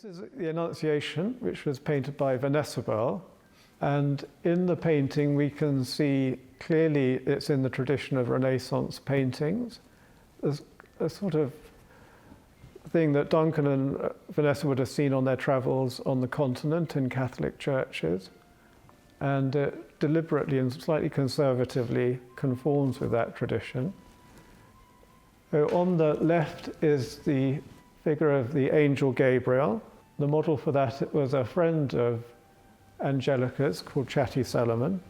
This is the Annunciation, which was painted by Vanessa Bell. And in the painting, we can see clearly it's in the tradition of Renaissance paintings. There's a sort of thing that Duncan and Vanessa would have seen on their travels on the continent in Catholic churches. And it deliberately and slightly conservatively conforms with that tradition. So on the left is the figure of the angel Gabriel. The model for that was a friend of Angelica's called Chatty Salomon.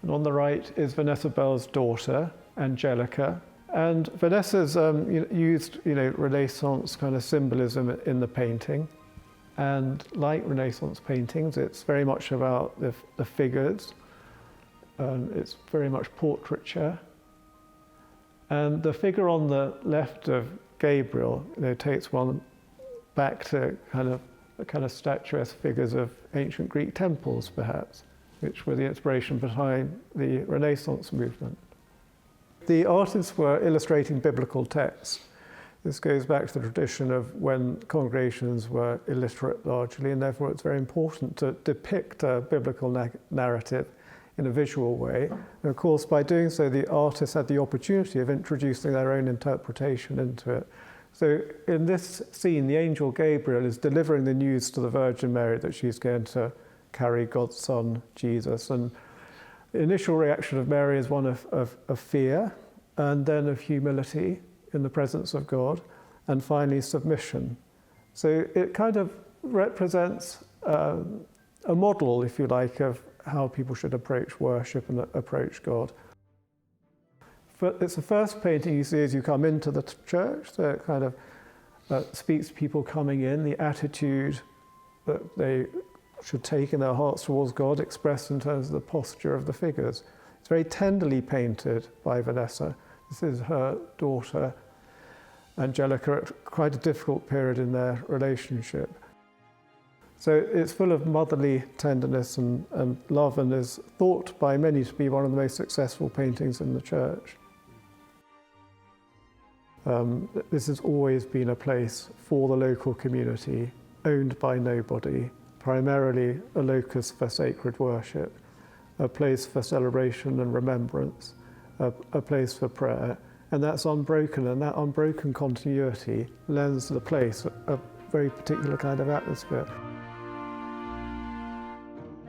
And on the right is Vanessa Bell's daughter, Angelica. And Vanessa's used Renaissance kind of symbolism in the painting. And like Renaissance paintings, it's very much about the figures. It's very much portraiture. And the figure on the left of Gabriel takes one back to kind of statuesque figures of ancient Greek temples, perhaps, which were the inspiration behind the Renaissance movement. The artists were illustrating biblical texts. This goes back to the tradition of when congregations were illiterate largely, and therefore it's very important to depict a biblical narrative in a visual way. And of course, by doing so, the artists had the opportunity of introducing their own interpretation into it. So in this scene, the angel Gabriel is delivering the news to the Virgin Mary that she's going to carry God's Son, Jesus. And the initial reaction of Mary is one of fear, and then of humility in the presence of God, and finally submission. So it kind of represents a model, if you like, of how people should approach worship and approach God. It's the first painting you see as you come into the church, so it kind of speaks to people coming in, the attitude that they should take in their hearts towards God, expressed in terms of the posture of the figures. It's very tenderly painted by Vanessa. This is her daughter, Angelica, at quite a difficult period in their relationship. So it's full of motherly tenderness and love, and is thought by many to be one of the most successful paintings in the church. This has always been a place for the local community, owned by nobody, primarily a locus for sacred worship, a place for celebration and remembrance, a place for prayer, and that's unbroken, and that unbroken continuity lends the place a very particular kind of atmosphere.